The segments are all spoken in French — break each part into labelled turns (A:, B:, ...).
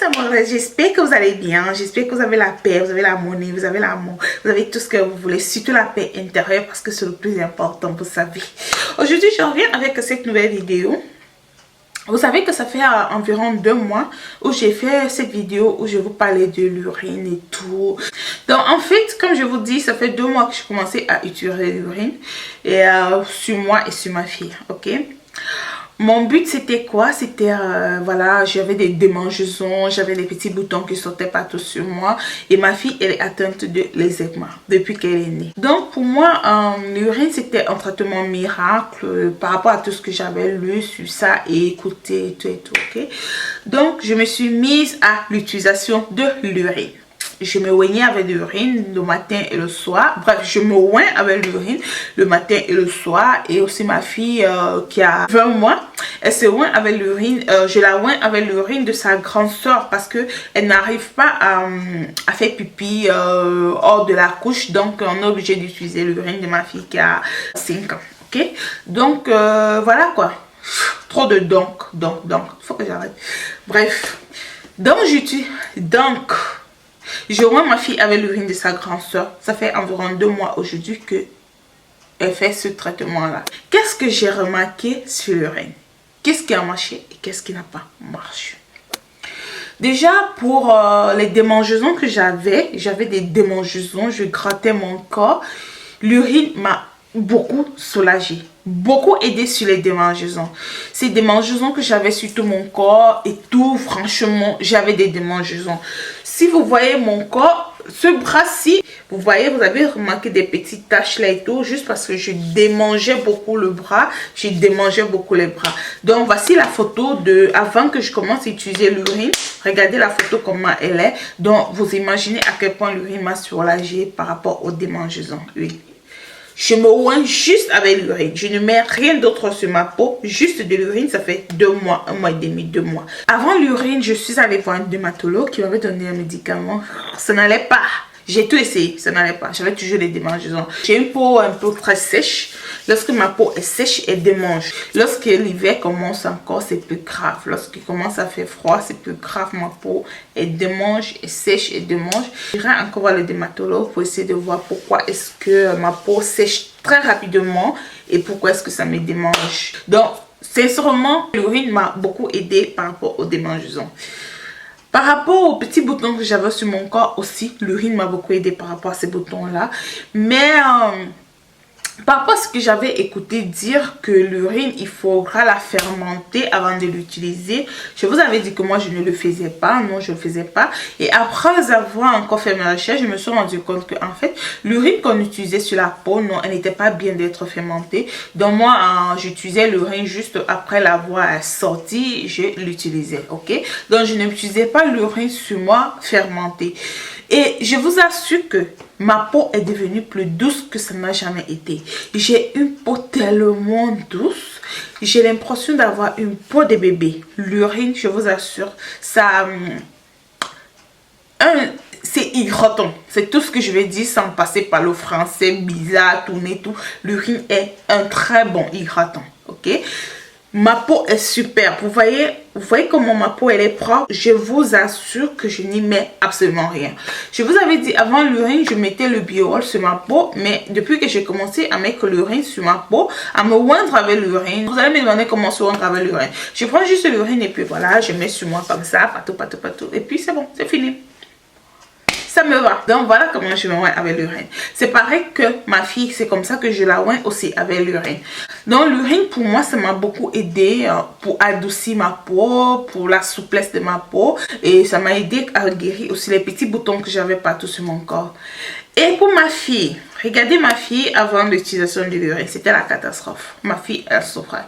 A: amoureux, j'espère que vous allez bien, j'espère que vous avez la paix, vous avez l'harmonie, vous avez l'amour, vous avez tout ce que vous voulez, surtout la paix intérieure parce que c'est le plus important pour sa vie. Aujourd'hui, je reviens avec cette nouvelle vidéo. Vous savez que ça fait environ 2 mois où j'ai fait cette vidéo où je vous parlais de l'urine et tout. Donc en fait, comme je vous dis, ça fait 2 mois que j'ai commencé à utiliser l'urine et sur moi et sur ma fille, ok? Mon but c'était quoi? C'était voilà, j'avais des démangeaisons, j'avais des petits boutons qui sortaient partout sur moi et ma fille elle est atteinte de l'eczéma depuis qu'elle est née. Donc pour moi l'urine c'était un traitement miracle par rapport à tout ce que j'avais lu sur ça et écouté et tout, ok? Donc je me suis mise à l'utilisation de l'urine. Je me oignais avec l'urine le matin et le soir. Bref, je me oins avec l'urine le matin et le soir. Et aussi ma fille qui a 20 mois, elle se oint avec l'urine. Je la oins avec l'urine de sa grande soeur parce que elle n'arrive pas à faire pipi hors de la couche. Donc on est obligé d'utiliser l'urine de ma fille qui a 5 ans. Ok? Donc voilà quoi. Trop de donc. Faut que j'arrête. Bref. Donc j'utilise. Donc. Je oins ma fille avec l'urine de sa grande soeur. Ça fait environ 2 mois aujourd'hui qu'elle fait ce traitement-là. Qu'est-ce que j'ai remarqué sur l'urine? Qu'est-ce qui a marché et qu'est-ce qui n'a pas marché? Déjà, pour les démangeaisons que j'avais des démangeaisons, je grattais mon corps. L'urine m'a beaucoup soulagée, beaucoup aidé sur les démangeaisons. Ces démangeaisons que j'avais sur tout mon corps et tout, franchement, j'avais des démangeaisons. Si vous voyez mon corps, ce bras-ci, vous voyez, vous avez remarqué des petites taches là et tout, juste parce que je démangeais beaucoup le bras, je démangeais beaucoup les bras. Donc voici la photo de avant que je commence à utiliser l'urine. Regardez la photo comment elle est. Donc vous imaginez à quel point l'urine m'a soulagée par rapport aux démangeaisons. Oui. Je me oins juste avec l'urine. Je ne mets rien d'autre sur ma peau. Juste de l'urine, ça fait 2 mois, 1 mois et demi, 2 mois. Avant l'urine, je suis allée voir un dermatologue qui m'avait donné un médicament. Ça n'allait pas. J'ai tout essayé, ça n'allait pas. J'avais toujours des démangeaisons. J'ai une peau un peu très sèche. Lorsque ma peau est sèche, elle démange. Lorsque l'hiver commence encore, c'est plus grave. Lorsqu'il commence à faire froid, c'est plus grave. Ma peau, elle démange, elle sèche, elle démange. J'irai encore voir le dermatologue pour essayer de voir pourquoi est-ce que ma peau sèche très rapidement et pourquoi est-ce que ça me démange. Donc, sincèrement, l'urine m'a beaucoup aidé par rapport aux démangeaisons. Par rapport aux petits boutons que j'avais sur mon corps aussi, l'urine m'a beaucoup aidé par rapport à ces boutons-là. Mais par rapport à ce que j'avais écouté dire que l'urine, il faudra la fermenter avant de l'utiliser. Je vous avais dit que moi, je ne le faisais pas. Non, je ne le faisais pas. Et après avoir encore fait mes recherches, je me suis rendu compte que en fait, l'urine qu'on utilisait sur la peau, non, elle n'était pas bien d'être fermentée. Donc moi, j'utilisais l'urine juste après l'avoir sortie, je l'utilisais, ok? Donc je n'utilisais pas l'urine sur moi fermentée. Et je vous assure que ma peau est devenue plus douce que ça n'a jamais été. J'ai une peau tellement douce. J'ai l'impression d'avoir une peau de bébé. L'urine, je vous assure, ça... c'est hydratant. C'est tout ce que je vais dire sans passer par le français bizarre, tourner tout. L'urine est un très bon hydratant. Ok? Ma peau est super. Vous voyez comment ma peau elle est propre. Je vous assure que je n'y mets absolument rien. Je vous avais dit avant l'urine, je mettais le bio-oil sur ma peau. Mais depuis que j'ai commencé à mettre l'urine sur ma peau, à me oindre avec l'urine. Vous allez me demander comment se oindre avec l'urine. Je prends juste l'urine et puis voilà, je mets sur moi comme ça, partout. Et puis c'est bon, c'est fini. Ça me va. Donc voilà comment je me oins avec l'urine. C'est pareil que ma fille, c'est comme ça que je la oins aussi avec l'urine. Donc l'urine pour moi ça m'a beaucoup aidé pour adoucir ma peau, pour la souplesse de ma peau. Et ça m'a aidé à guérir aussi les petits boutons que j'avais partout sur mon corps. Et pour ma fille, regardez ma fille avant l'utilisation de l'urine, c'était la catastrophe. Ma fille, elle souffrait.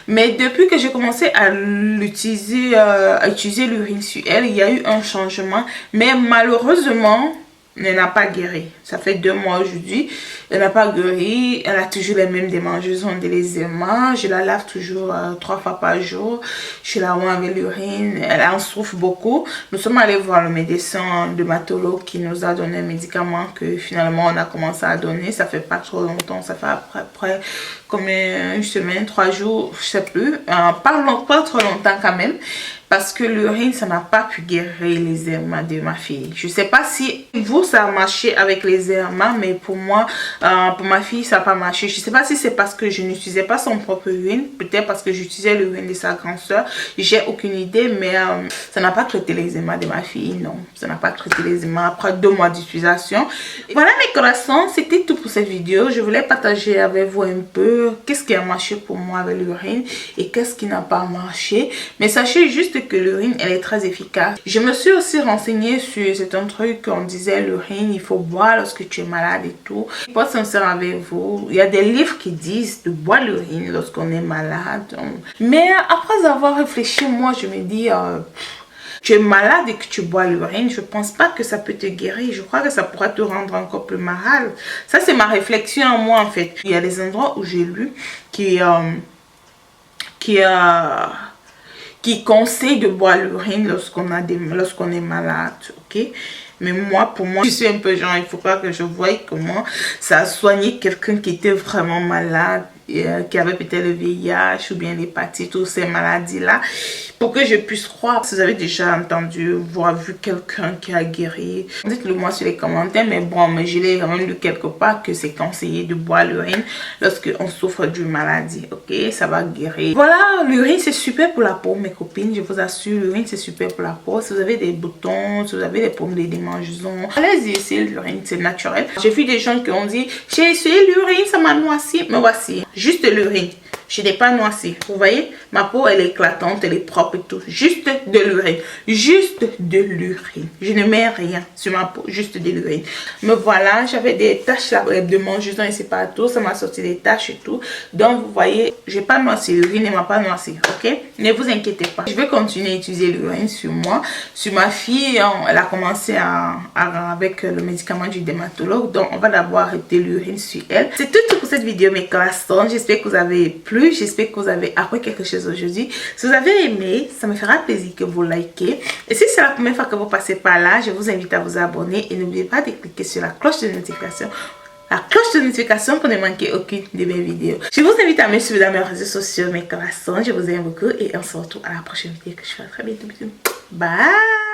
A: Mais depuis que j'ai commencé à utiliser l'urine sur elle, il y a eu un changement. Mais malheureusement, elle n'a pas guéri. Ça fait 2 mois aujourd'hui. Elle n'a pas guéri. Elle a toujours les mêmes démangeaisons de l'eczéma. Je la lave toujours 3 fois par jour. Je la oins avec l'urine. Elle en souffre beaucoup. Nous sommes allés voir le médecin dermatologue qui nous a donné un médicament que finalement on a commencé à donner. Ça fait pas trop longtemps. Ça fait après comme 1 semaine, 3 jours, je sais plus. Pas trop longtemps quand même. parce que l'urine, ça n'a pas pu guérir les errements de ma fille. Je sais pas si vous, ça a marché avec les errements, mais pour moi, pour ma fille, ça n'a pas marché. Je sais pas si c'est parce que je n'utilisais pas son propre urine, peut-être parce que j'utilisais l'urine de sa grande soeur. J'ai aucune idée, mais ça n'a pas traité les errements de ma fille, non. Ça n'a pas traité les errements après 2 mois d'utilisation. Voilà mes corazones, c'était tout pour cette vidéo. Je voulais partager avec vous un peu qu'est-ce qui a marché pour moi avec l'urine et qu'est-ce qui n'a pas marché. Mais sachez juste que l'urine, elle est très efficace. Je me suis aussi renseignée sur un truc qu'on disait l'urine, il faut boire lorsque tu es malade et tout. Pour être sincère avec vous, il y a des livres qui disent de boire l'urine lorsqu'on est malade. Mais après avoir réfléchi, moi je me dis... tu es malade et que tu bois l'urine, je pense pas que ça peut te guérir. Je crois que ça pourra te rendre encore plus malade. Ça, c'est ma réflexion en moi, en fait. Il y a des endroits où j'ai lu qui conseillent de boire l'urine lorsqu'on est malade, ok? Mais moi, pour moi, je suis un peu genre, il faut pas que je voie comment ça a soigné quelqu'un qui était vraiment malade, qui avait peut-être le VIH ou bien l'hépatite, toutes ces maladies-là, pour que je puisse croire. Si vous avez déjà entendu, vu quelqu'un qui a guéri, dites-le moi sur les commentaires, mais bon, mais je l'ai quand même lu quelque part que c'est conseillé de boire l'urine lorsqu'on souffre d'une maladie, ok? Ça va guérir. Voilà, l'urine c'est super pour la peau, mes copines, je vous assure, l'urine c'est super pour la peau. Si vous avez des boutons, si vous avez des problèmes de démangeaisons, allez-y, essayez l'urine, c'est naturel. J'ai vu des gens qui ont dit, j'ai essayé l'urine, ça m'a noirci, mais voici, juste l'urine. Je n'ai pas noirci. Vous voyez, ma peau elle est éclatante, elle est propre et tout. Juste de l'urine. Juste de l'urine. Je ne mets rien sur ma peau, juste de l'urine. Mais voilà, j'avais des taches là, de mangeaison et c'est pas tout. Ça m'a sorti des taches et tout. Donc vous voyez, j'ai pas noirci. L'urine ne m'a pas noirci. Ok? Ne vous inquiétez pas. Je vais continuer à utiliser l'urine sur moi. Sur ma fille, elle a commencé avec le médicament du dermatologue. Donc on va d'abord arrêter l'urine sur elle. C'est tout pour cette vidéo, mes corazones. J'espère que vous avez plu. J'espère que vous avez appris quelque chose aujourd'hui. Si vous avez aimé, ça me fera plaisir que vous likez. Et si c'est la première fois que vous passez par là, je vous invite à vous abonner et n'oubliez pas de cliquer sur la cloche de notification. La cloche de notification pour ne manquer aucune de mes vidéos. Je vous invite à me suivre dans mes réseaux sociaux, mes corazones. Je vous aime beaucoup et on se retrouve à la prochaine vidéo que je ferai très bientôt. Bye!